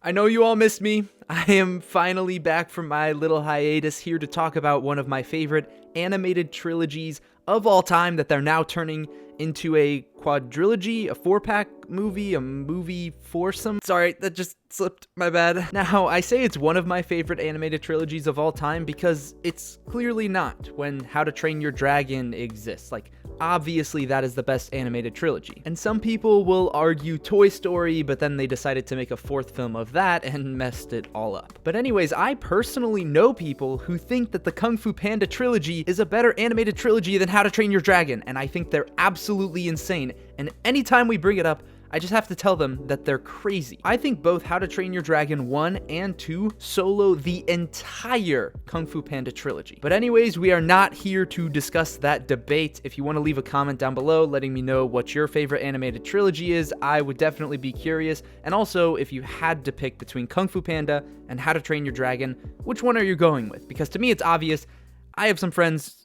I know you all missed me. I am finally back from my little hiatus here to talk about one of my favorite animated trilogies of all time that they're now turning into a quadrilogy, a four-pack movie, a movie foursome. Sorry, that just slipped, my bad. Now, I say it's one of my favorite animated trilogies of all time because it's clearly not when How to Train Your Dragon exists. Like, obviously that is the best animated trilogy. And some people will argue Toy Story, but then they decided to make a fourth film of that and messed it all up. But anyways, I personally know people who think that the Kung Fu Panda trilogy is a better animated trilogy than How to Train Your Dragon, and I think they're absolutely insane. And anytime we bring it up, I just have to tell them that they're crazy. I think both How to Train Your Dragon 1 and 2 solo the entire Kung Fu Panda trilogy. But anyways, we are not here to discuss that debate. If you want to leave a comment down below letting me know what your favorite animated trilogy is, I would definitely be curious. And also, if you had to pick between Kung Fu Panda and How to Train Your Dragon, which one are you going with? Because to me, it's obvious. I have some friends.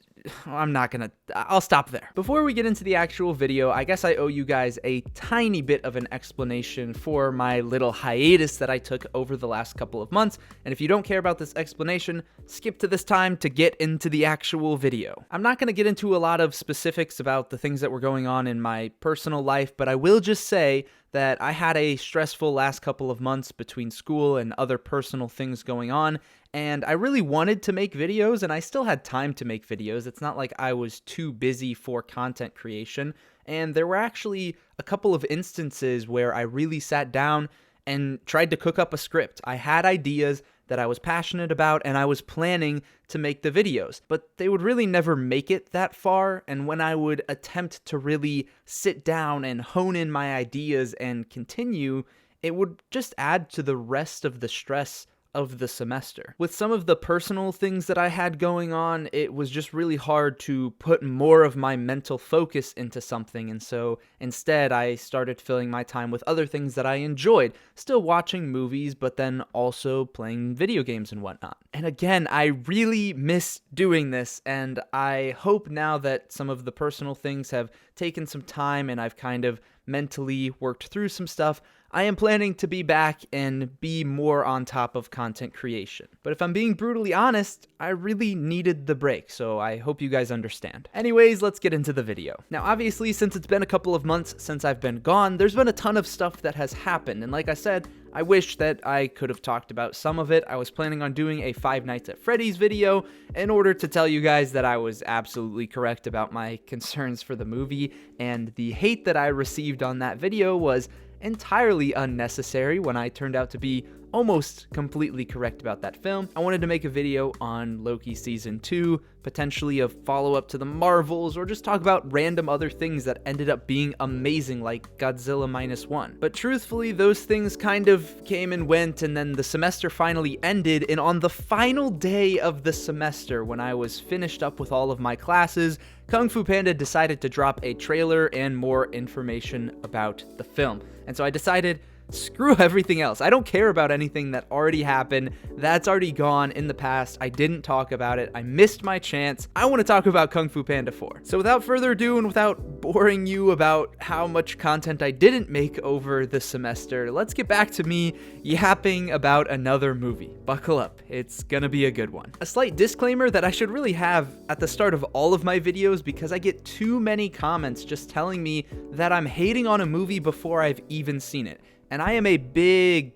I'll stop there. Before we get into the actual video, I guess I owe you guys a tiny bit of an explanation for my little hiatus that I took over the last couple of months, and if you don't care about this explanation, skip to this time to get into the actual video. I'm not going to get into a lot of specifics about the things that were going on in my personal life, but I will just say that I had a stressful last couple of months between school and other personal things going on, and I really wanted to make videos, and I still had time to make videos. It's not like I was too busy for content creation, and there were actually a couple of instances where I really sat down and tried to cook up a script. I had ideas that I was passionate about, and I was planning to make the videos, but they would really never make it that far, and when I would attempt to really sit down and hone in my ideas and continue, it would just add to the rest of the stress of the semester. With some of the personal things that I had going on, it was just really hard to put more of my mental focus into something, and so instead I started filling my time with other things that I enjoyed, still watching movies, but then also playing video games and whatnot. And again, I really miss doing this, and I hope now that some of the personal things have taken some time and I've kind of mentally worked through some stuff, I am planning to be back and be more on top of content creation. But if I'm being brutally honest, I really needed the break, so I hope you guys understand. Anyways, let's get into the video. Now, obviously, since it's been a couple of months since I've been gone, there's been a ton of stuff that has happened, and like I said, I wish that I could have talked about some of it. I was planning on doing a Five Nights at Freddy's video in order to tell you guys that I was absolutely correct about my concerns for the movie, and the hate that I received on that video was entirely unnecessary when I turned out to be almost completely correct about that film. I wanted to make a video on Loki Season 2, potentially a follow-up to the Marvels, or just talk about random other things that ended up being amazing, like Godzilla -1. But truthfully, those things kind of came and went, and then the semester finally ended, and on the final day of the semester, when I was finished up with all of my classes, Kung Fu Panda decided to drop a trailer and more information about the film. And so I decided, screw everything else. I don't care about anything that already happened. That's already gone in the past. I didn't talk about it. I missed my chance. I want to talk about Kung Fu Panda 4. So without further ado, and without boring you about how much content I didn't make over the semester, let's get back to me yapping about another movie. Buckle up. It's gonna be a good one. A slight disclaimer that I should really have at the start of all of my videos, because I get too many comments just telling me that I'm hating on a movie before I've even seen it. And I am a big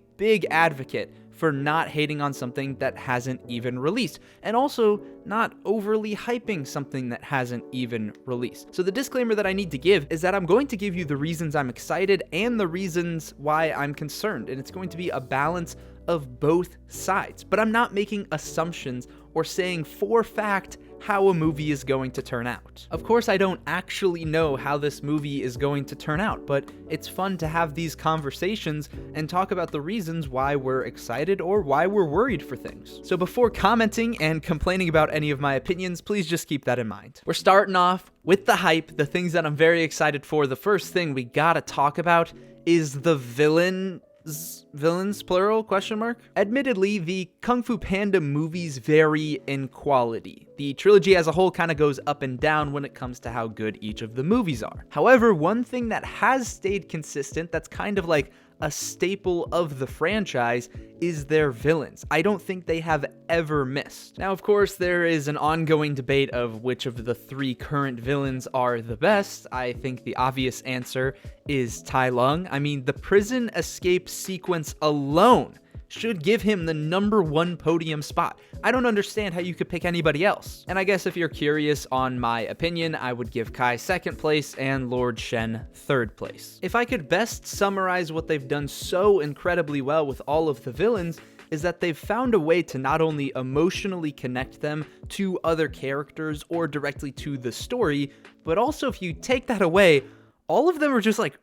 advocate for not hating on something that hasn't even released, and also not overly hyping something that hasn't even released. So the disclaimer that I need to give is that I'm going to give you the reasons I'm excited and the reasons why I'm concerned, and it's going to be a balance of both sides. But I'm not making assumptions or saying for fact how a movie is going to turn out. Of course, I don't actually know how this movie is going to turn out, but it's fun to have these conversations and talk about the reasons why we're excited or why we're worried for things. So before commenting and complaining about any of my opinions, please just keep that in mind. We're starting off with the hype, the things that I'm very excited for. The first thing we gotta talk about is the villains, plural, question mark? Admittedly, the Kung Fu Panda movies vary in quality. The trilogy as a whole kind of goes up and down when it comes to how good each of the movies are. However, one thing that has stayed consistent that's kind of like a staple of the franchise is their villains. I don't think they have ever missed. Now, of course, there is an ongoing debate of which of the 3 current villains are the best. I think the obvious answer is Tai Lung. I mean, the prison escape sequence alone should give him the #1 podium spot. I don't understand how you could pick anybody else. And I guess if you're curious on my opinion, I would give Kai 2nd place and Lord Shen 3rd place. If I could best summarize what they've done so incredibly well with all of the villains, is that they've found a way to not only emotionally connect them to other characters or directly to the story, but also if you take that away, all of them are just like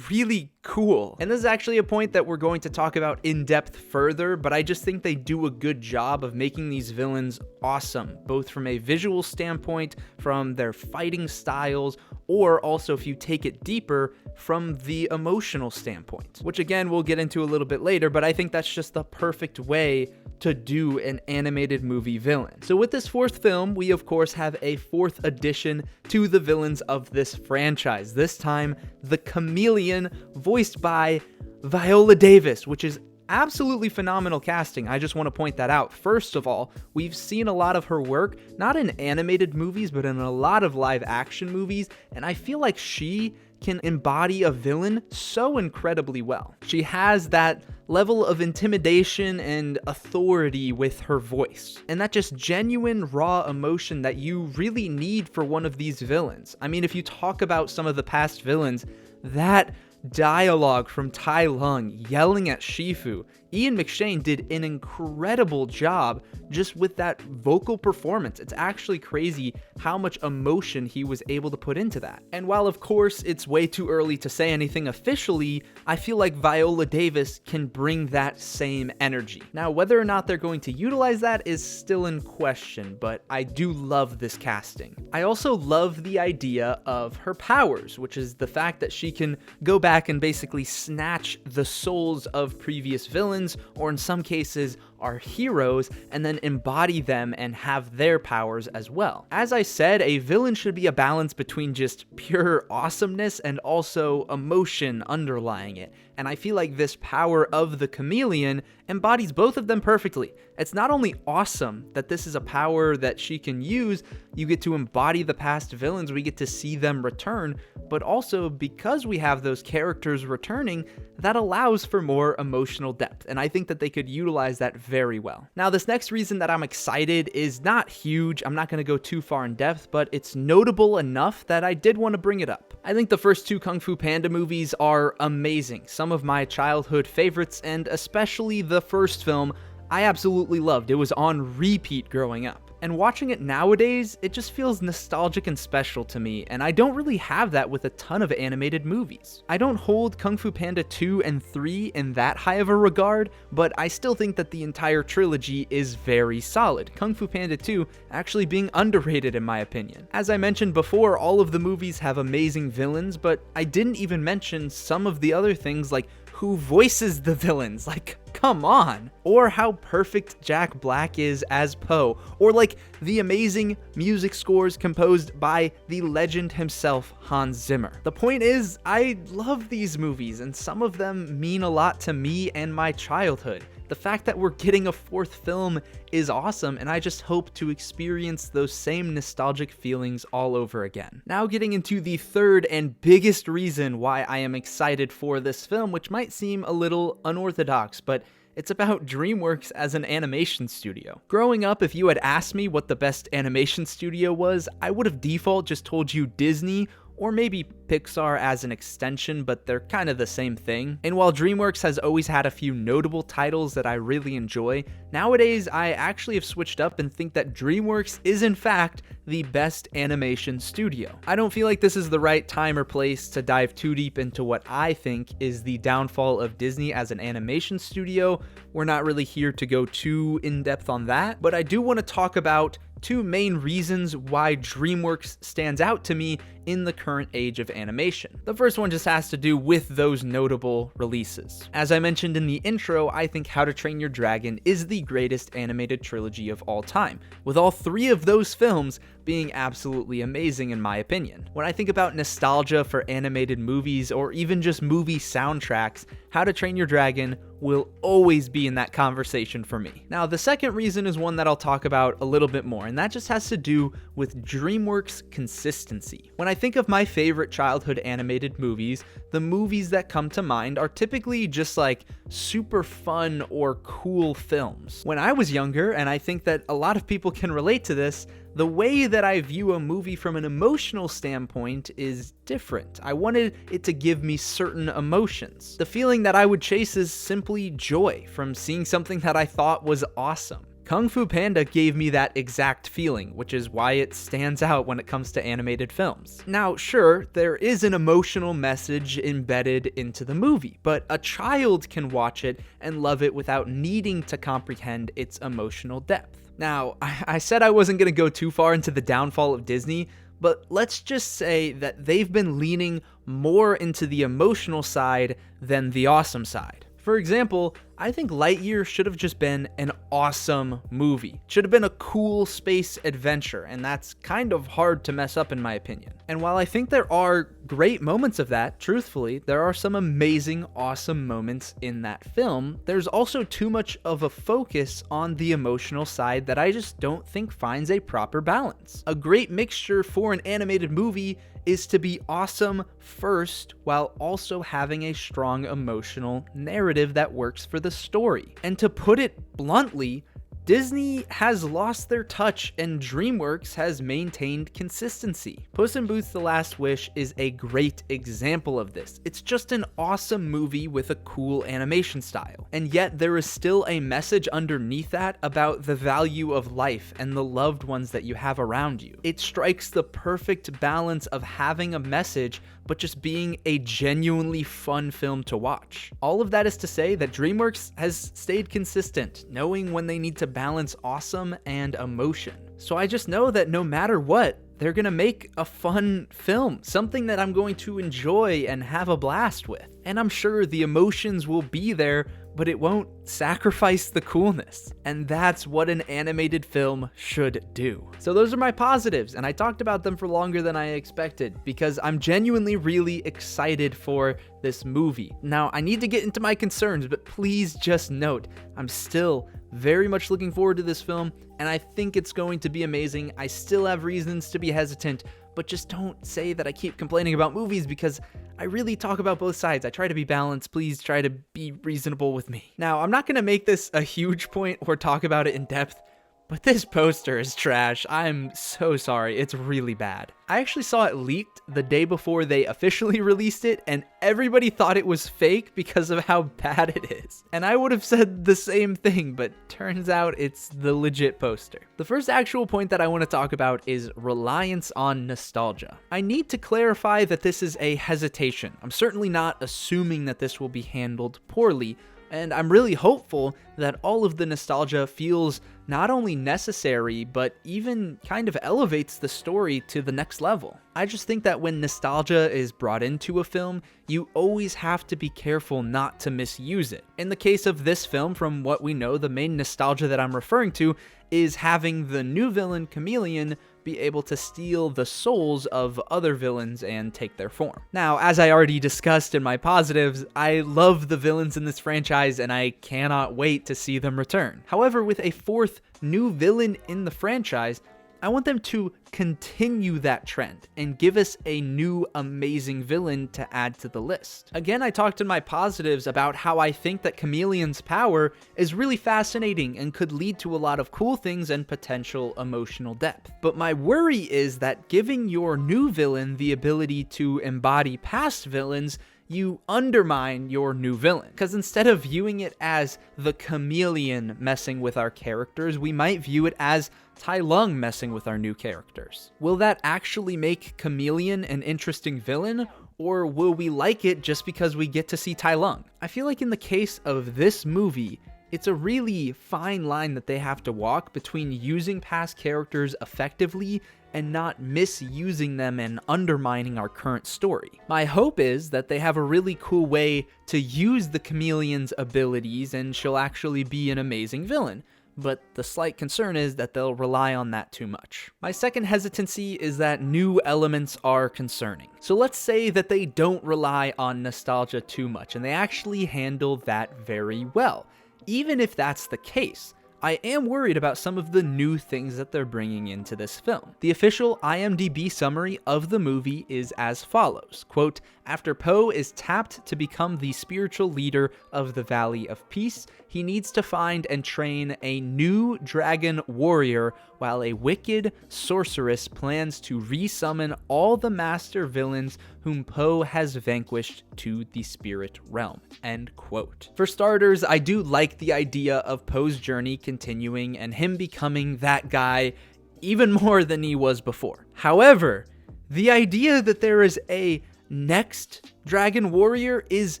really cool. And this is actually a point that we're going to talk about in depth further, but I just think they do a good job of making these villains awesome, both from a visual standpoint, from their fighting styles, or also if you take it deeper, from the emotional standpoint, which again we'll get into a little bit later, but I think that's just the perfect way to do an animated movie villain. So with this 4th film, we of course have a 4th addition to the villains of this franchise, this time the Chameleon, voiced by Viola Davis, which is absolutely phenomenal casting. I just want to point that out. First of all, we've seen a lot of her work, not in animated movies, but in a lot of live action movies, and I feel like she can embody a villain so incredibly well. She has that level of intimidation and authority with her voice, and that just genuine raw emotion that you really need for one of these villains. I mean, if you talk about some of the past villains, that dialogue from Tai Lung yelling at Shifu, Ian McShane did an incredible job just with that vocal performance. It's actually crazy how much emotion he was able to put into that. And while of course it's way too early to say anything officially, I feel like Viola Davis can bring that same energy. Now, whether or not they're going to utilize that is still in question, but I do love this casting. I also love the idea of her powers, which is the fact that she can go back and basically snatch the souls of previous villains, or in some cases our heroes, and then embody them and have their powers as well. As I said, a villain should be a balance between just pure awesomeness and also emotion underlying it. And I feel like this power of the Chameleon embodies both of them perfectly. It's not only awesome that this is a power that she can use, you get to embody the past villains, we get to see them return, but also because we have those characters returning, that allows for more emotional depth. And I think that they could utilize that very well. Now, this next reason that I'm excited is not huge. I'm not going to go too far in depth, but it's notable enough that I did want to bring it up. I think the first 2 Kung Fu Panda movies are amazing. Some of my childhood favorites, and especially the first film, I absolutely loved. It was on repeat growing up. And watching it nowadays, it just feels nostalgic and special to me, and I don't really have that with a ton of animated movies. I don't hold Kung Fu Panda 2 and 3 in that high of a regard, but I still think that the entire trilogy is very solid. Kung Fu Panda 2 actually being underrated in my opinion. As I mentioned before, all of the movies have amazing villains, but I didn't even mention some of the other things like who voices the villains, like come on, or how perfect Jack Black is as Po, or like the amazing music scores composed by the legend himself, Hans Zimmer. The point is, I love these movies, and some of them mean a lot to me and my childhood. The fact that we're getting a 4th film is awesome, and I just hope to experience those same nostalgic feelings all over again. Now getting into the 3rd and biggest reason why I am excited for this film, which might seem a little unorthodox, but it's about DreamWorks as an animation studio. Growing up, if you had asked me what the best animation studio was, I would have default just told you Disney, or maybe Pixar as an extension, but they're kind of the same thing. And while DreamWorks has always had a few notable titles that I really enjoy, nowadays I actually have switched up and think that DreamWorks is in fact the best animation studio. I don't feel like this is the right time or place to dive too deep into what I think is the downfall of Disney as an animation studio. We're not really here to go too in depth on that, but I do want to talk about 2 main reasons why DreamWorks stands out to me in the current age of animation. The first one just has to do with those notable releases. As I mentioned in the intro, I think How to Train Your Dragon is the greatest animated trilogy of all time, with all three of those films being absolutely amazing in my opinion. When I think about nostalgia for animated movies or even just movie soundtracks, How to Train Your Dragon will always be in that conversation for me. Now, the second reason is one that I'll talk about a little bit more, and that just has to do with DreamWorks consistency. When I think of my favorite childhood animated movies, the movies that come to mind are typically just like super fun or cool films. When I was younger, and I think that a lot of people can relate to this, the way that I view a movie from an emotional standpoint is different. I wanted it to give me certain emotions. The feeling that I would chase is simply joy from seeing something that I thought was awesome. Kung Fu Panda gave me that exact feeling, which is why it stands out when it comes to animated films. Now, sure, there is an emotional message embedded into the movie, but a child can watch it and love it without needing to comprehend its emotional depth. Now, I said I wasn't going to go too far into the downfall of Disney, but let's just say that they've been leaning more into the emotional side than the awesome side. For example, I think Lightyear should have just been an awesome movie. Should have been a cool space adventure, and that's kind of hard to mess up in my opinion. And while I think there are great moments of that, truthfully, there are some amazing, awesome moments in that film, there's also too much of a focus on the emotional side that I just don't think finds a proper balance. A great mixture for an animated movie is to be awesome first while also having a strong emotional narrative that works for the story. And to put it bluntly, Disney has lost their touch and DreamWorks has maintained consistency. Puss in Boots: The Last Wish is a great example of this. It's just an awesome movie with a cool animation style. And yet there is still a message underneath that about the value of life and the loved ones that you have around you. It strikes the perfect balance of having a message but just being a genuinely fun film to watch. All of that is to say that DreamWorks has stayed consistent, knowing when they need to balance awesome and emotion. So I just know that no matter what, they're gonna make a fun film, something that I'm going to enjoy and have a blast with. And I'm sure the emotions will be there, but it won't sacrifice the coolness. And that's what an animated film should do. So those are my positives, and I talked about them for longer than I expected because I'm genuinely really excited for this movie. Now, I need to get into my concerns, but please just note, I'm still very much looking forward to this film, and I think it's going to be amazing. I still have reasons to be hesitant, but just don't say that I keep complaining about movies because I really talk about both sides. I try to be balanced. Please try to be reasonable with me. Now, I'm not going to make this a huge point or talk about it in depth, but this poster is trash. I'm so sorry. It's really bad. I actually saw it leaked the day before they officially released it, and everybody thought it was fake because of how bad it is. And I would have said the same thing, but turns out it's the legit poster. The first actual point that I want to talk about is reliance on nostalgia. I need to clarify that this is a hesitation. I'm certainly not assuming that this will be handled poorly, and I'm really hopeful that all of the nostalgia feels not only necessary, but even kind of elevates the story to the next level. I just think that when nostalgia is brought into a film, you always have to be careful not to misuse it. In the case of this film, from what we know, the main nostalgia that I'm referring to is having the new villain, Chameleon, be able to steal the souls of other villains and take their form. Now, as I already discussed in my positives, I love the villains in this franchise and I cannot wait to see them return. However, with a fourth new villain in the franchise, I want them to continue that trend and give us a new amazing villain to add to the list. Again, I talked in my positives about how I think that Chameleon's power is really fascinating and could lead to a lot of cool things and potential emotional depth. But my worry is that giving your new villain the ability to embody past villains, you undermine your new villain. Because instead of viewing it as the chameleon messing with our characters, we might view it as Tai Lung messing with our new characters. Will that actually make Chameleon an interesting villain, or will we like it just because we get to see Tai Lung? I feel like in the case of this movie, it's a really fine line that they have to walk between using past characters effectively and not misusing them and undermining our current story. My hope is that they have a really cool way to use the chameleon's abilities and she'll actually be an amazing villain. But the slight concern is that they'll rely on that too much. My second hesitancy is that new elements are concerning. So let's say that they don't rely on nostalgia too much and they actually handle that very well. Even if that's the case, I am worried about some of the new things that they're bringing into this film. The official IMDb summary of the movie is as follows, quote, "After Poe is tapped to become the spiritual leader of the Valley of Peace, he needs to find and train a new dragon warrior while a wicked sorceress plans to resummon all the master villains whom Poe has vanquished to the spirit realm," end quote. For starters, I do like the idea of Poe's journey continuing and him becoming that guy even more than he was before. However, the idea that there is a next dragon warrior is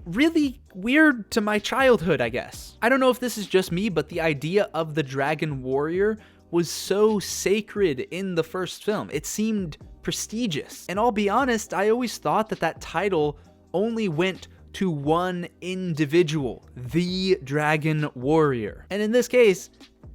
really weird to my childhood, I guess. I don't know if this is just me, but the idea of the dragon warrior was so sacred in the first film. It seemed prestigious. And I'll be honest, I always thought that that title only went to one individual, the dragon warrior. And in this case,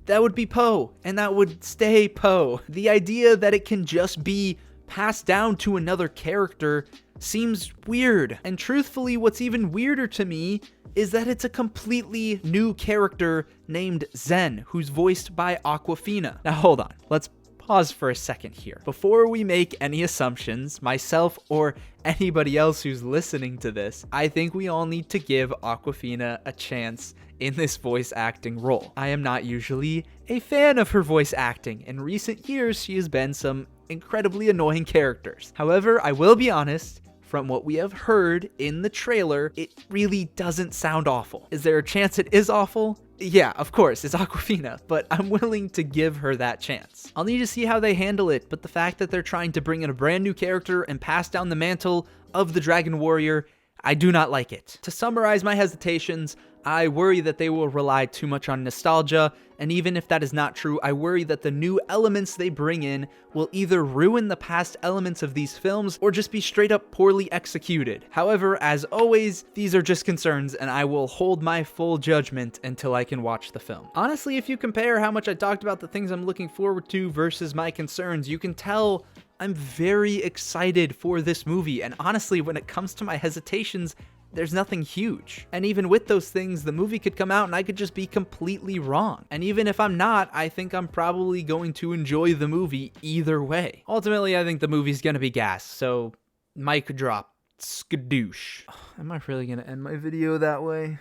that would be Poe, and that would stay Poe. The idea that it can just be passed down to another character seems weird. And truthfully, what's even weirder to me is that it's a completely new character named Zen, who's voiced by Awkwafina. Now hold on, let's pause for a second here. Before we make any assumptions, myself or anybody else who's listening to this, I think we all need to give Awkwafina a chance in this voice acting role. I am not usually a fan of her voice acting. In recent years, she has been some incredibly annoying characters. However, I will be honest, from what we have heard in the trailer, it really doesn't sound awful. Is there a chance it is awful? Yeah, of course, it's Awkwafina, but I'm willing to give her that chance. I'll need to see how they handle it, but the fact that they're trying to bring in a brand new character and pass down the mantle of the Dragon Warrior, I do not like it. To summarize my hesitations, I worry that they will rely too much on nostalgia, and even if that is not true, I worry that the new elements they bring in will either ruin the past elements of these films or just be straight up poorly executed. However, as always, these are just concerns, and I will hold my full judgment until I can watch the film. Honestly, if you compare how much I talked about the things I'm looking forward to versus my concerns, you can tell I'm very excited for this movie, and honestly, when it comes to my hesitations, there's nothing huge. And even with those things, the movie could come out and I could just be completely wrong. And even if I'm not, I think I'm probably going to enjoy the movie either way. Ultimately, I think the movie's gonna be gas, so mic drop. Skadoosh. Am I really gonna end my video that way?